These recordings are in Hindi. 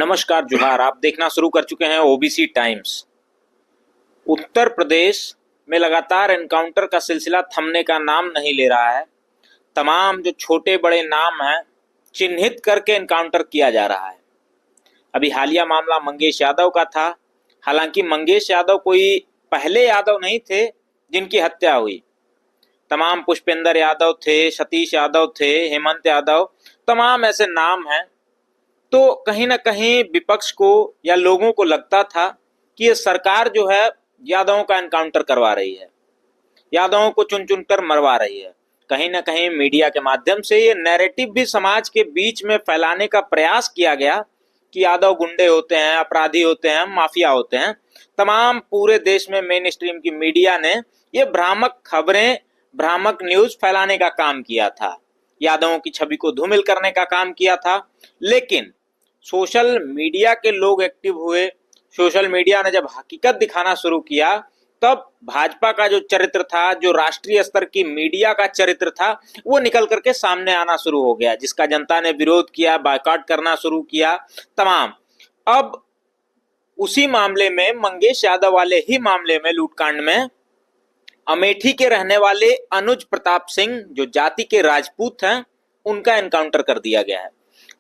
नमस्कार जोहार। आप देखना शुरू कर चुके हैं ओबीसी टाइम्स। उत्तर प्रदेश में लगातार एनकाउंटर का सिलसिला थमने का नाम नहीं ले रहा है। तमाम जो छोटे बड़े नाम हैं चिन्हित करके एनकाउंटर किया जा रहा है। अभी हालिया मामला मंगेश यादव का था। हालांकि मंगेश यादव कोई पहले यादव नहीं थे जिनकी हत्या हुई। तमाम पुष्पेंद्र यादव थे, सतीश यादव थे, हेमंत यादव, तमाम ऐसे नाम हैं। तो कहीं ना कहीं विपक्ष को या लोगों को लगता था कि ये सरकार जो है यादवों का एनकाउंटर करवा रही है, यादवों को चुन चुन कर मरवा रही है। कहीं ना कहीं मीडिया के माध्यम से ये नैरेटिव भी समाज के बीच में फैलाने का प्रयास किया गया कि यादव गुंडे होते हैं, अपराधी होते हैं, माफिया होते हैं। तमाम पूरे देश में मेन स्ट्रीम की मीडिया ने ये भ्रामक खबरें, भ्रामक न्यूज फैलाने का काम किया था, यादवों की छवि को धूमिल करने का काम किया था। लेकिन सोशल मीडिया के लोग एक्टिव हुए, सोशल मीडिया ने जब हकीकत दिखाना शुरू किया, तब भाजपा का जो चरित्र था, जो राष्ट्रीय स्तर की मीडिया का चरित्र था, वो निकल करके सामने आना शुरू हो गया, जिसका जनता ने विरोध किया, बायकॉट करना शुरू किया तमाम। अब उसी मामले में, मंगेश यादव वाले ही मामले में, लूटकांड में, अमेठी के रहने वाले अनुज प्रताप सिंह जो जाति के राजपूत हैं, उनका एनकाउंटर कर दिया गया है।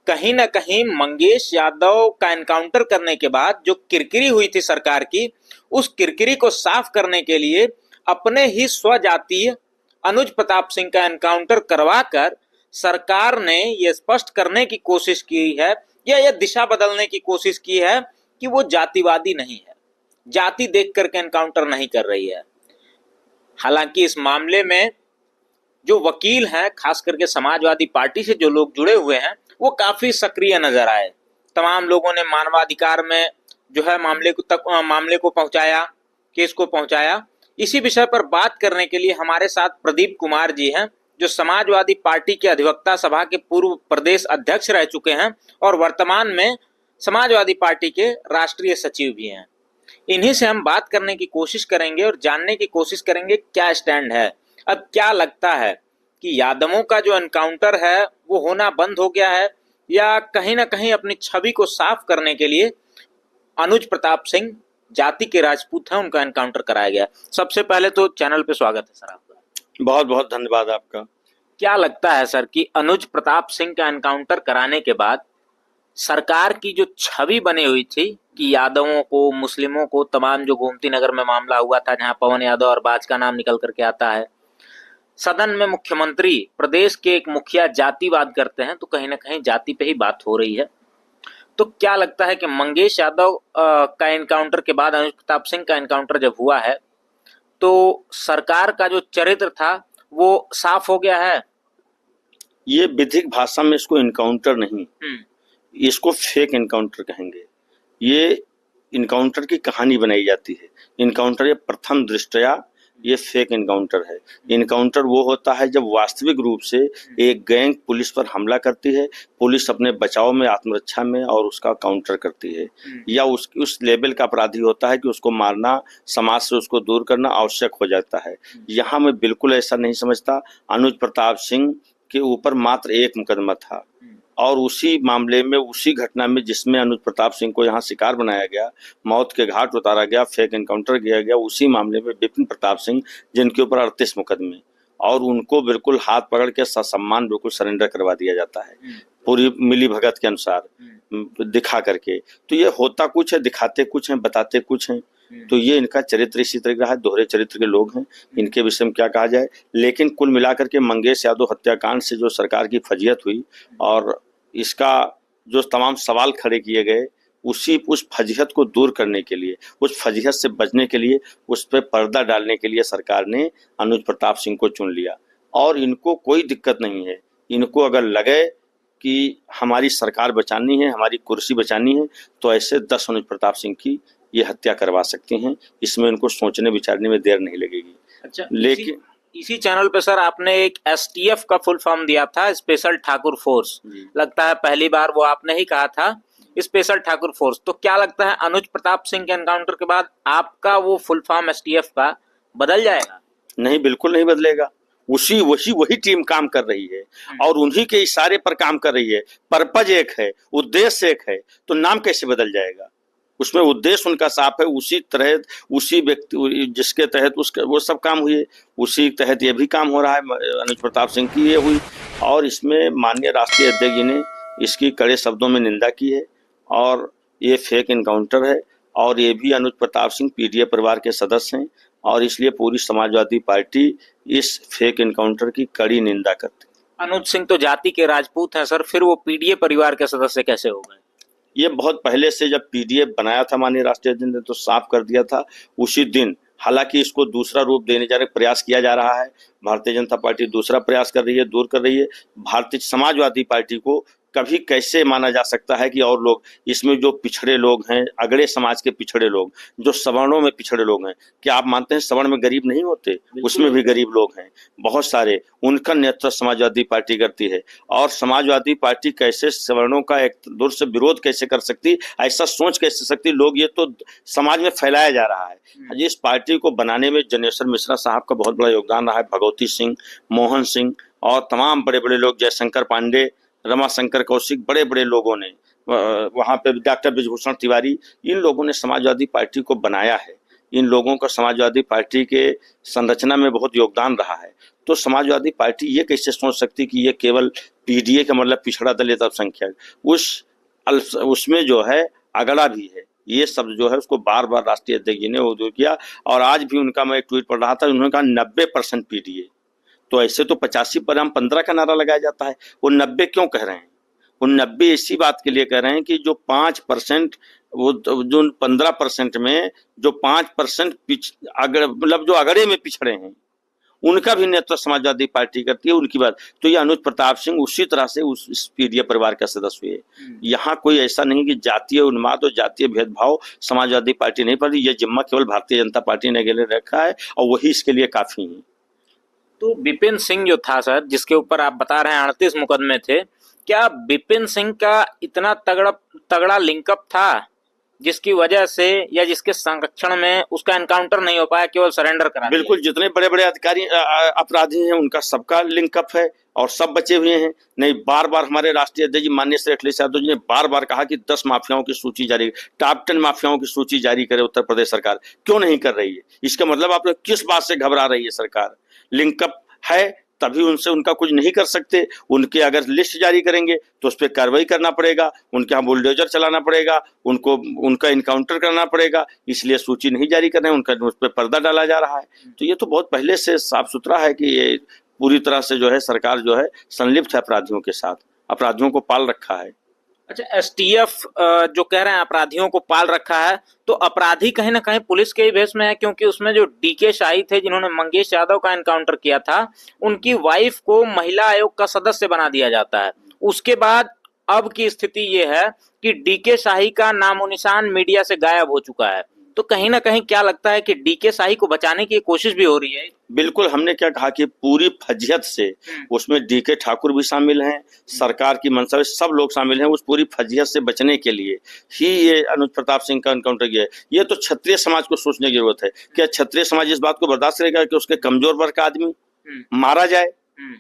कहीं ना कहीं मंगेश यादव का एनकाउंटर करने के बाद जो किरकिरी हुई थी सरकार की, उस किरकिरी को साफ करने के लिए अपने ही स्वजातीय अनुज प्रताप सिंह का एनकाउंटर करवाकर सरकार ने यह स्पष्ट करने की कोशिश की है, या यह दिशा बदलने की कोशिश की है कि वो जातिवादी नहीं है, जाति देख करके एनकाउंटर नहीं कर रही है। हालांकि इस मामले में जो वकील हैं, खास करके समाजवादी पार्टी से जो लोग जुड़े हुए हैं, वो काफी सक्रिय नजर आए। तमाम लोगों ने मानवाधिकार में जो है मामले को पहुंचाया, केस को पहुंचाया। इसी विषय पर बात करने के लिए हमारे साथ प्रदीप कुमार जी हैं, जो समाजवादी पार्टी के अधिवक्ता सभा के पूर्व प्रदेश अध्यक्ष रह चुके हैं और वर्तमान में समाजवादी पार्टी के राष्ट्रीय सचिव भी हैं। इन्हीं से हम बात करने की कोशिश करेंगे और जानने की कोशिश करेंगे क्या स्टैंड है। अब क्या लगता है कि यादवों का जो एनकाउंटर है वो होना बंद हो गया है, या कहीं ना कहीं अपनी छवि को साफ करने के लिए अनुज प्रताप सिंह जाति के राजपूत हैं, उनका एनकाउंटर कराया गया। सबसे पहले तो चैनल पे स्वागत है सर आपका। बहुत बहुत धन्यवाद आपका। क्या लगता है सर कि अनुज प्रताप सिंह का एनकाउंटर कराने के बाद सरकार की जो छवि बनी हुई थी कि यादवों को, मुस्लिमों को, तमाम जो गोमती नगर में मामला हुआ था जहां पवन यादव और बाज का नाम निकल करके आता है, सदन में मुख्यमंत्री प्रदेश के एक मुखिया जातिवाद करते हैं, तो कहीं ना कहीं जाति पे ही बात हो रही है। तो क्या लगता है कि मंगेश यादव का एनकाउंटर के बाद अनुज प्रताप सिंह का एनकाउंटर जब हुआ है, तो सरकार का जो चरित्र था वो साफ हो गया है? ये विधिक भाषा में इसको एनकाउंटर नहीं, इसको फेक एनकाउंटर कहेंगे। ये इनकाउंटर की कहानी बनाई जाती है। इनकाउंटर ये प्रथम दृष्टया ये फेक इनकाउंटर है। इनकाउंटर वो होता है जब वास्तविक रूप से एक गैंग पुलिस पर हमला करती है, पुलिस अपने बचाव में, आत्मरक्षा में और उसका काउंटर करती है, या उस लेवल का अपराधी होता है कि उसको मारना, समाज से उसको दूर करना आवश्यक हो जाता है। यहाँ मैं बिल्कुल ऐसा नहीं समझता। अनुज प्रताप सिंह के ऊपर मात्र एक मुकदमा था और उसी मामले में, उसी घटना में जिसमें अनुज प्रताप सिंह को यहाँ शिकार बनाया गया, मौत के घाट उतारा गया, फेक एनकाउंटर किया गया, उसी मामले में विपिन प्रताप सिंह, जिनके ऊपर 38 मुकदमे, और उनको बिल्कुल हाथ पकड़ के ससम्मान बिल्कुल सरेंडर करवा दिया जाता है पूरी मिली भगत के अनुसार दिखा करके। तो ये होता कुछ है, दिखाते कुछ है, बताते कुछ है। तो ये इनका चरित्र इसी तरह का है। दोहरे चरित्र के लोग हैं, इनके विषय में क्या कहा जाए। लेकिन कुल मिलाकर के मंगेश यादव हत्याकांड से जो सरकार की फजीहत हुई और इसका जो तमाम सवाल खड़े किए गए, उस फजीहत को दूर करने के लिए, उस फजीहत से बचने के लिए, उस पर पर्दा डालने के लिए सरकार ने अनुज प्रताप सिंह को चुन लिया। और इनको कोई दिक्कत नहीं है। इनको अगर लगे कि हमारी सरकार बचानी है, हमारी कुर्सी बचानी है, तो ऐसे 10 अनुज प्रताप सिंह की ये हत्या करवा सकते हैं। इसमें उनको सोचने विचारने में देर नहीं लगेगी। अच्छा, लेकिन इसी चैनल पे सर आपने एक एसटीएफ का फुल फॉर्म दिया था, स्पेशल ठाकुर फोर्स। लगता है पहली बार वो आपने ही कहा था, स्पेशल ठाकुर फोर्स। तो क्या लगता है अनुज प्रताप सिंह के एनकाउंटर के बाद आपका वो फुल फॉर्म एसटीएफ का बदल जाएगा? नहीं, बिल्कुल नहीं बदलेगा। उसी वही वही टीम काम कर रही है और उन्हीं के इशारे पर काम कर रही है। पर्पज एक है, उद्देश्य एक है, तो नाम कैसे बदल जाएगा? उसमें उद्देश्य उनका साफ है। उसी तरह उसी व्यक्ति जिसके तहत उसका वो सब काम हुए, उसी तहत ये भी काम हो रहा है। अनुज प्रताप सिंह की ये हुई और इसमें माननीय राष्ट्रीय अध्यक्ष जी ने इसकी कड़े शब्दों में निंदा की है और ये फेक इनकाउंटर है और ये भी अनुज प्रताप सिंह पीडीए परिवार के सदस्य हैं और इसलिए पूरी समाजवादी पार्टी इस फेक इनकाउंटर की कड़ी निंदा करती है। अनुज सिंह तो जाति के राजपूत हैं सर, फिर वो पीडीए परिवार के सदस्य कैसे हो गए? ये बहुत पहले से जब पीडीए बनाया था माननीय राष्ट्रीय अध्यक्ष ने तो साफ कर दिया था उसी दिन। हालांकि इसको दूसरा रूप देने जा रहे प्रयास किया जा रहा है। भारतीय जनता पार्टी दूसरा प्रयास कर रही है, दूर कर रही है। भारतीय समाजवादी पार्टी को कभी कैसे माना जा सकता है कि और लोग इसमें जो पिछड़े लोग हैं, अगड़े समाज के पिछड़े लोग, जो सवर्णों में पिछड़े लोग हैं, क्या आप मानते हैं सवर्ण में गरीब नहीं होते? उसमें भी गरीब लोग हैं बहुत सारे। उनका नेतृत्व समाजवादी पार्टी करती है और समाजवादी पार्टी कैसे सवर्णों का एक दूर से विरोध कैसे कर सकती, ऐसा सोच कैसे सकती लोग? ये तो समाज में फैलाया जा रहा है। इस पार्टी को बनाने में जनेश्वर मिश्रा साहब का बहुत बड़ा योगदान रहा है, भगवती सिंह, मोहन सिंह और तमाम बड़े बड़े लोग, जयशंकर पांडे, रमाशंकर कौशिक, बड़े बड़े लोगों ने, वहां पे डॉक्टर ब्रिजभूषण तिवारी, इन लोगों ने समाजवादी पार्टी को बनाया है। इन लोगों का समाजवादी पार्टी के संरचना में बहुत योगदान रहा है। तो समाजवादी पार्टी ये कैसे सोच सकती कि ये केवल पीडीए का मतलब पिछड़ा दलित अल्पसंख्यक, उसमें जो है अगड़ा भी है। ये सब जो है उसको बार बार राष्ट्रीय अध्यक्ष जी ने उद्धृत किया और आज भी उनका मैं एक ट्वीट पढ़ रहा था, उन्होंने कहा 90% पीडीए। तो ऐसे तो 85 पर हम 15 का नारा लगाया जाता है, वो 90 क्यों कह रहे हैं? वो 90 इसी बात के लिए कह रहे हैं कि जो 5%, वो जो 15% में जो 5% मतलब जो अगड़े में पिछड़े हैं, उनका भी नेतृत्व समाजवादी पार्टी करती है। उनकी बात तो ये अनुज प्रताप सिंह उसी तरह से उस पीडीए परिवार का सदस्य हुए। यहाँ कोई ऐसा नहीं कि जातीय उन्माद और जातीय भेदभाव समाजवादी पार्टी नहीं पड़ती। ये जिम्मा केवल भारतीय जनता पार्टी ने अकेले रखा है और वही इसके लिए काफी है। तो विपिन सिंह जो था सर, जिसके ऊपर आप बता रहे हैं 38 मुकदमे थे, क्या विपिन सिंह का इतना तगड़ा लिंकअप था जिसकी वजह से या जिसके संरक्षण में उसका एनकाउंटर नहीं हो पाया, केवल सरेंडर करा दिया? बिल्कुल, जितने बड़े बड़े अधिकारी अपराधी हैं उनका सबका लिंकअप है और सब बचे हुए हैं। नहीं, बार बार हमारे राष्ट्रीय अध्यक्ष जी माननीय श्री अखिलेश यादव जी ने बार बार कहा कि 10 माफियाओं की सूची जारी, टॉप 10 माफियाओं की सूची जारी करे उत्तर प्रदेश सरकार। क्यों नहीं कर रही है? इसका मतलब आप लोग किस बात से घबरा रही है सरकार? लिंकअप है तभी उनसे उनका कुछ नहीं कर सकते। उनके अगर लिस्ट जारी करेंगे तो उस पर कार्रवाई करना पड़ेगा, उनके यहाँ बुलडोजर चलाना पड़ेगा, उनका इनकाउंटर करना पड़ेगा। इसलिए सूची नहीं जारी कर रहे हैं, उनका उस पर पर्दा डाला जा रहा है। तो ये तो बहुत पहले से साफ सुथरा है कि ये पूरी तरह से जो है सरकार जो है संलिप्त है अपराधियों के साथ, अपराधियों को पाल रखा है। अच्छा, एसटीएफ जो कह रहे हैं अपराधियों को पाल रखा है, तो अपराधी कहीं ना कहीं पुलिस के ही भेष में है, क्योंकि उसमें जो डीके शाही थे जिन्होंने मंगेश यादव का एनकाउंटर किया था, उनकी वाइफ को महिला आयोग का सदस्य बना दिया जाता है। उसके बाद अब की स्थिति ये है कि डीके शाही का नामो निशान मीडिया से गायब हो चुका है। तो कहीं ना कहीं क्या लगता है कि डीके शाही को बचाने की कोशिश भी हो रही है? बिल्कुल, हमने क्या कहा कि पूरी फजियत से उसमें डीके ठाकुर भी शामिल हैं, सरकार की मंशा में सब लोग शामिल हैं। उस पूरी फजियत से बचने के लिए ही ये अनुज प्रताप सिंह का एनकाउंटर किया है। ये तो क्षत्रिय समाज को सोचने की जरूरत है। क्या क्षत्रिय समाज इस बात को बर्दाश्त करेगा कि उसके कमजोर वर्ग का आदमी मारा जाए?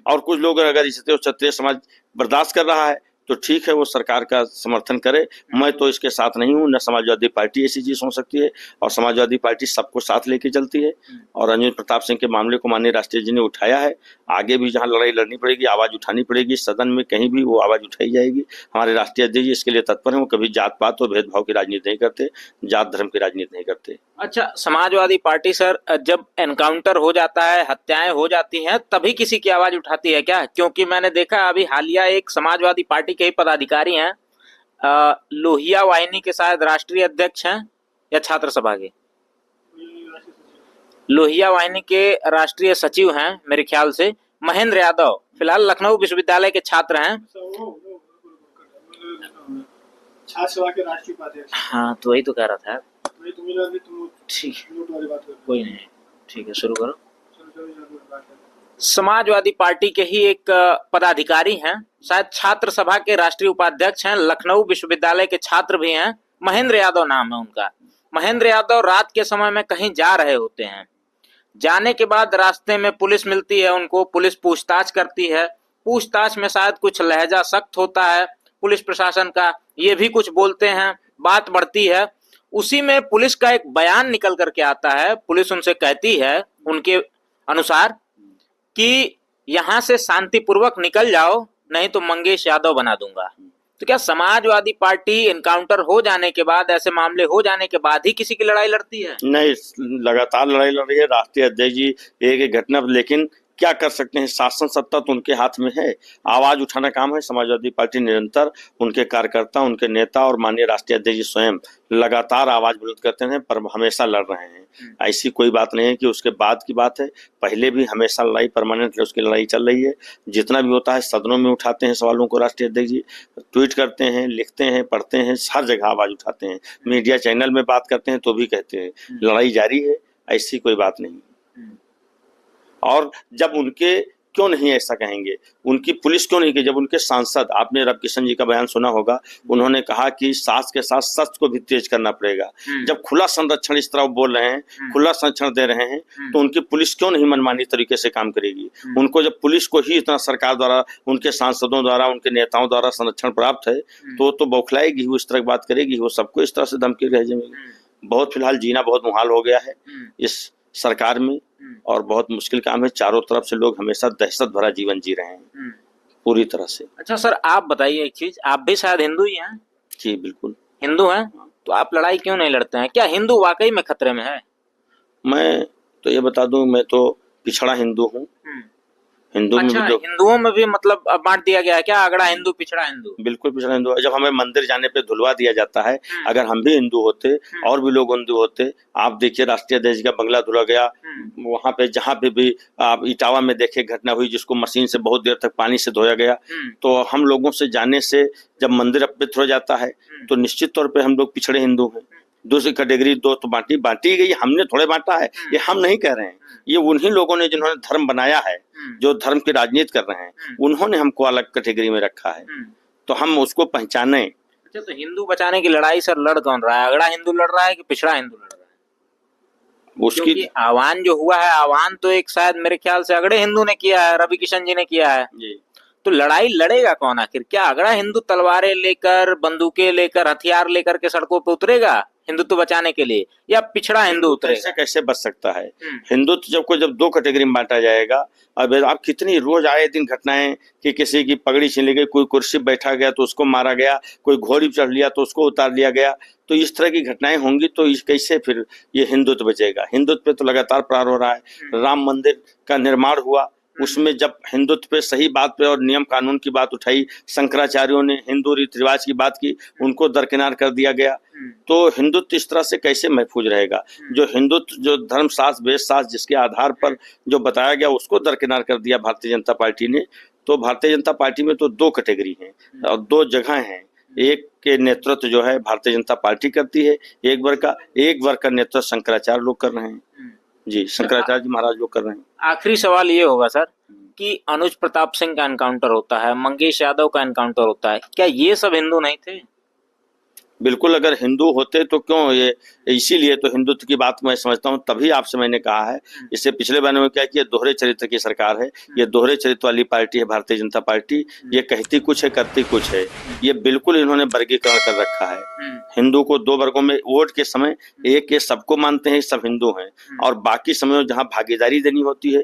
और कुछ लोग अगर इसे क्षत्रिय समाज बर्दाश्त कर रहा है तो ठीक है, वो सरकार का समर्थन करे। मैं तो इसके साथ नहीं हूँ। न समाजवादी पार्टी ऐसी चीज हो सकती है और समाजवादी पार्टी सबको साथ लेके चलती है। और अनुज प्रताप सिंह के मामले को माननीय राष्ट्रीय जी ने उठाया है। आगे भी जहाँ लड़ाई लड़नी पड़ेगी, आवाज उठानी पड़ेगी, सदन में कहीं भी वो आवाज उठाई जाएगी। हमारे राष्ट्रीय अध्यक्ष जी इसके लिए तत्पर हैं। वो कभी जात पात और भेदभाव की राजनीति नहीं करते, जात धर्म की राजनीति नहीं करते। अच्छा, समाजवादी पार्टी सर जब एनकाउंटर हो जाता है, हत्याएं हो जाती हैं, तभी किसी की आवाज उठाती है क्या? क्योंकि मैंने देखा अभी हालिया एक समाजवादी पार्टी के ही पदाधिकारी हैं, लोहिया वाहिनी के शायद राष्ट्रीय अध्यक्ष हैं या छात्र सभा के, लोहिया वाहिनी के राष्ट्रीय सचिव हैं मेरे ख्याल से, महेंद्र यादव, फिलहाल लखनऊ विश्वविद्यालय के छात्र हैं। छात्र सभा के राष्ट्रीय उपाध्यक्ष। हाँ, तो वही तो कह रहा था। ठीक, कोई नहीं, ठीक है, शुरू करो। समाजवादी पार्टी के ही एक पदाधिकारी हैं, शायद छात्र सभा के राष्ट्रीय उपाध्यक्ष हैं, लखनऊ विश्वविद्यालय के छात्र भी हैं, महेंद्र यादव नाम है उनका। महेंद्र यादव रात के समय में कहीं जा रहे होते हैं, जाने के बाद रास्ते में पुलिस मिलती है उनको, पुलिस पूछताछ करती है, पूछताछ में शायद कुछ लहजा सख्त होता है पुलिस प्रशासन का, ये भी कुछ बोलते हैं, बात बढ़ती है। उसी में पुलिस का एक बयान निकल करके आता है, पुलिस उनसे कहती है उनके अनुसार कि यहां से शांतिपूर्वक निकल जाओ, नहीं तो मंगेश यादव बना दूंगा। तो क्या समाजवादी पार्टी एनकाउंटर हो जाने के बाद, ऐसे मामले हो जाने के बाद ही किसी की लड़ाई लड़ती है? नहीं, लगातार लड़ाई लड़ रही है राष्ट्रीय अध्यक्ष जी एक एक घटना पर, लेकिन क्या कर सकते हैं, शासन सत्ता तो उनके हाथ में है, आवाज उठाना काम है। समाजवादी पार्टी निरंतर, उनके कार्यकर्ता, उनके नेता और माननीय राष्ट्रीय अध्यक्ष जी स्वयं लगातार आवाज बुलंद करते हैं, पर हमेशा लड़ रहे हैं। ऐसी कोई बात नहीं है कि उसके बाद की बात है, पहले भी हमेशा लड़ाई परमानेंट उसकी लड़ाई चल रही है। जितना भी होता है सदनों में उठाते हैं सवालों को राष्ट्रीय अध्यक्ष जी, ट्वीट करते हैं, लिखते हैं, पढ़ते हैं, हर जगह आवाज उठाते हैं, मीडिया चैनल में बात करते हैं तो भी कहते हैं लड़ाई जारी है, ऐसी कोई बात नहीं। और जब उनके क्यों नहीं ऐसा कहेंगे, उनकी पुलिस क्यों नहीं की, जब उनके सांसद, आपने रवि किशन जी का बयान सुना होगा, उन्होंने कहा कि सास के साथ सच को भी तेज करना पड़ेगा। जब खुला संरक्षण इस तरह बोल रहे हैं, खुला संरक्षण दे रहे हैं, तो उनकी पुलिस क्यों नहीं मनमानी तरीके से काम करेगी? उनको जब पुलिस को ही इतना सरकार द्वारा, उनके सांसदों द्वारा, उनके नेताओं द्वारा संरक्षण प्राप्त है, तो बौखलाएगी, वो इस तरह की बात करेगी, वो सबको इस तरह से धमकी भेजेंगे। बहुत फिलहाल जीना बहुत मुहाल हो गया है इस सरकार में, और बहुत मुश्किल काम है। चारों तरफ से लोग हमेशा दहशत भरा जीवन जी रहे हैं पूरी तरह से। अच्छा सर, आप बताइए एक चीज, आप भी शायद हिंदू ही हैं? जी बिल्कुल हिंदू हैं, तो आप लड़ाई क्यों नहीं लड़ते हैं? क्या हिंदू वाकई में खतरे में है? मैं तो ये बता दूं, मैं तो पिछड़ा हिंदू हूँ। हिंदू में अच्छा, भी जो हिंदुओं में भी मतलब अब बांट दिया गया है क्या, अगड़ा हिंदू पिछड़ा हिंदू? बिल्कुल पिछड़ा हिंदू है। जब हमें मंदिर जाने पे धुलवा दिया जाता है, अगर हम भी हिंदू होते और भी लोग हिंदू होते, आप देखिए राष्ट्रीय अध्यक्ष का बंगला धुला गया, वहां पे जहाँ पे भी आप इटावा में देखे घटना हुई जिसको मशीन से बहुत देर तक पानी से धोया गया, तो हम लोगों से जाने से जब मंदिर अपवित्र हो जाता है तो निश्चित तौर पे हम लोग पिछड़े हिंदू हैं। दूसरी कैटेगरी दो तो बांटी गई, हमने थोड़े बांटा है, ये हम नहीं कह रहे हैं, ये उन्हीं लोगों ने जिन्होंने धर्म बनाया है, जो धर्म की राजनीति कर रहे हैं, उन्होंने हमको अलग कैटेगरी में रखा है, तो हम उसको पहचाने। अच्छा, तो हिंदू बचाने की लड़ाई सर लड़ कौन रहा है? अगड़ा हिंदू लड़ रहा है कि पिछड़ा हिंदू लड़ रहा है? उसकी क्योंकि आह्वान जो हुआ है, आह्वान तो एक शायद मेरे ख्याल से अगड़े हिंदू ने किया है, रवि किशन जी ने किया है जी। तो लड़ाई लड़ेगा कौन आखिर? क्या अगड़ा हिंदू तलवारें लेकर, बंदूकें लेकर, हथियार लेकर के सड़कों पे उतरेगा हिंदुत्व बचाने के लिए, या पिछड़ा हिंदू उतरेगा? कैसे बच सकता है हिंदुत्व जब दो कैटेगरी में बांटा जाएगा? अब आप कितनी रोज आए दिन घटनाएं कि किसी की पगड़ी छीन ली गई, कोई कुर्सी बैठा गया तो उसको मारा गया, कोई घोड़ी चढ़ लिया तो उसको उतार लिया गया, तो इस तरह की घटनाएं होंगी तो कैसे फिर ये हिंदुत्व बचेगा? हिंदुत्व पे तो लगातार प्रहार हो रहा है। राम मंदिर का निर्माण हुआ, उसमें जब हिंदुत्व पे सही बात पे और नियम कानून की बात उठाई, शंकराचार्यों ने हिंदू रीति रिवाज की बात की, उनको दरकिनार कर दिया गया, तो हिंदुत्व इस तरह से कैसे महफूज रहेगा? जो हिंदुत्व, जो धर्म शास्त्र वेद शास्त्र जिसके आधार पर जो बताया गया, उसको दरकिनार कर दिया भारतीय जनता पार्टी ने। तो भारतीय जनता पार्टी में तो दो कैटेगरी हैं और दो जगह हैं। एक के नेतृत्व जो है भारतीय जनता पार्टी करती है, एक वर्ग का नेतृत्व शंकराचार्य लोग कर रहे हैं। जी, शंकराचार्य जी महाराज लोग कर रहे हैं। आखिरी सवाल ये होगा सर कि अनुज प्रताप सिंह का एनकाउंटर होता है, मंगेश यादव का एनकाउंटर होता है, क्या ये सब हिंदू नहीं थे? बिल्कुल, अगर हिंदू होते तो क्यों ये, इसीलिए तो हिंदुत्व की बात मैं समझता हूँ, तभी आपसे मैंने कहा है। इससे पिछले बार में क्या कि ये दोहरे चरित्र की सरकार है, ये दोहरे चरित्र वाली पार्टी है भारतीय जनता पार्टी। ये कहती कुछ है, करती कुछ है। ये बिल्कुल इन्होंने वर्गीकरण कर रखा है। हिंदू को दो वर्गों में, वोट के समय एक के सबको मानते हैं, सब हिंदू हैं, और बाकी समय जहाँ भागीदारी देनी होती है,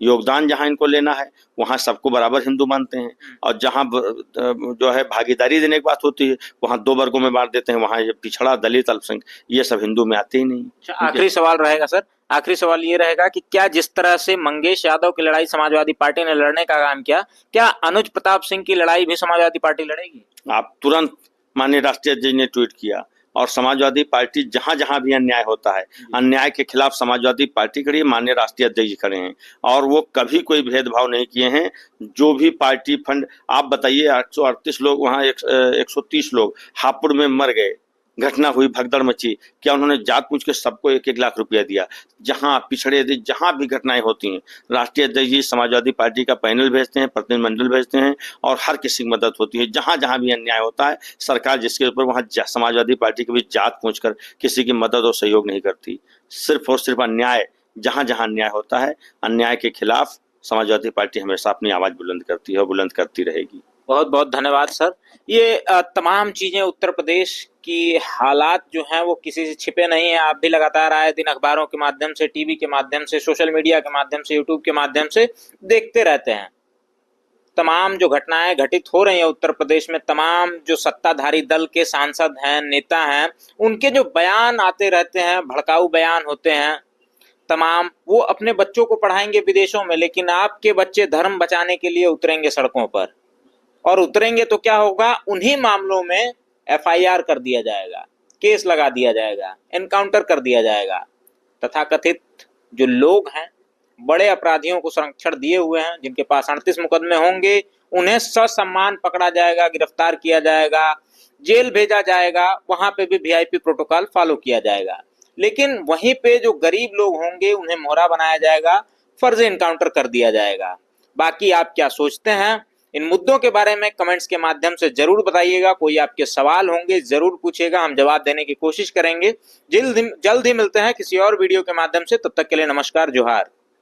योगदान जहां इनको लेना है, वहां सबको बराबर हिंदू मानते हैं, और जहां जो है भागीदारी देने की बात होती है, वहां दो वर्गों में बांट देते हैं। वहां पिछड़ा, दलित, अल्पसंख्यक, ये सब हिंदू में आते ही नहीं। आखिरी सवाल रहेगा सर, आखिरी सवाल ये रहेगा कि क्या जिस तरह से मंगेश यादव की लड़ाई समाजवादी पार्टी ने लड़ने का काम किया, क्या अनुज प्रताप सिंह की लड़ाई भी समाजवादी पार्टी लड़ेगी? आप तुरंत, माननीय राष्ट्रीय अध्यक्ष ने ट्वीट किया, और समाजवादी पार्टी जहां जहां भी अन्याय होता है, अन्याय के खिलाफ समाजवादी पार्टी खड़ी है, माननीय राष्ट्रीय अध्यक्ष जी खड़े हैं, और वो कभी कोई भेदभाव नहीं किए हैं। जो भी पार्टी फंड, आप बताइए 838 लोग वहां 130 लोग हापुड़ में मर गए, घटना हुई, भगदड़ मची, क्या उन्होंने जात पूछ के सबको 1-1 लाख रुपया दिया? जहां पिछड़े, जहां भी घटनाएं होती हैं, राष्ट्रीय अध्यक्ष जी समाजवादी पार्टी का पैनल भेजते हैं, प्रतिनिधिमंडल भेजते हैं, और हर किसी की मदद होती है। जहां जहां भी अन्याय होता है, सरकार जिसके ऊपर, वहां समाजवादी पार्टी की भी जात पूछकर किसी की मदद और सहयोग नहीं करती। सिर्फ और सिर्फ अन्याय जहां जहां अन्याय होता है, अन्याय के खिलाफ समाजवादी पार्टी हमेशा अपनी आवाज बुलंद करती है और बुलंद करती रहेगी। बहुत बहुत धन्यवाद सर। ये तमाम चीजें उत्तर प्रदेश की हालात जो हैं वो किसी से छिपे नहीं है। आप भी लगातार आए दिन अखबारों के माध्यम से, टीवी के माध्यम से, सोशल मीडिया के माध्यम से, यूट्यूब के माध्यम से देखते रहते हैं। तमाम जो घटनाएं घटित हो रही हैं उत्तर प्रदेश में, तमाम जो सत्ताधारी दल के सांसद हैं, नेता हैं, उनके जो बयान आते रहते हैं, भड़काऊ बयान होते हैं तमाम, वो अपने बच्चों को पढ़ाएंगे विदेशों में, लेकिन आपके बच्चे धर्म बचाने के लिए उतरेंगे सड़कों पर। और उतरेंगे तो क्या होगा, उन्हीं मामलों में एफआईआर कर दिया जाएगा, केस लगा दिया जाएगा, एनकाउंटर कर दिया जाएगा। तथाकथित जो लोग हैं, बड़े अपराधियों को संरक्षण दिए हुए हैं, जिनके पास 38 मुकदमे होंगे, उन्हें ससम्मान पकड़ा जाएगा, गिरफ्तार किया जाएगा, जेल भेजा जाएगा, वहां पे भी वीआईपी प्रोटोकॉल फॉलो किया जाएगा। लेकिन वहीं पे जो गरीब लोग होंगे उन्हें मोहरा बनाया जाएगा, फर्जी एनकाउंटर कर दिया जाएगा। बाकी आप क्या सोचते हैं इन मुद्दों के बारे में कमेंट्स के माध्यम से जरूर बताइएगा। कोई आपके सवाल होंगे जरूर पूछिएगा, हम जवाब देने की कोशिश करेंगे। जल्द ही मिलते हैं किसी और वीडियो के माध्यम से। तब तक के लिए नमस्कार, जोहार।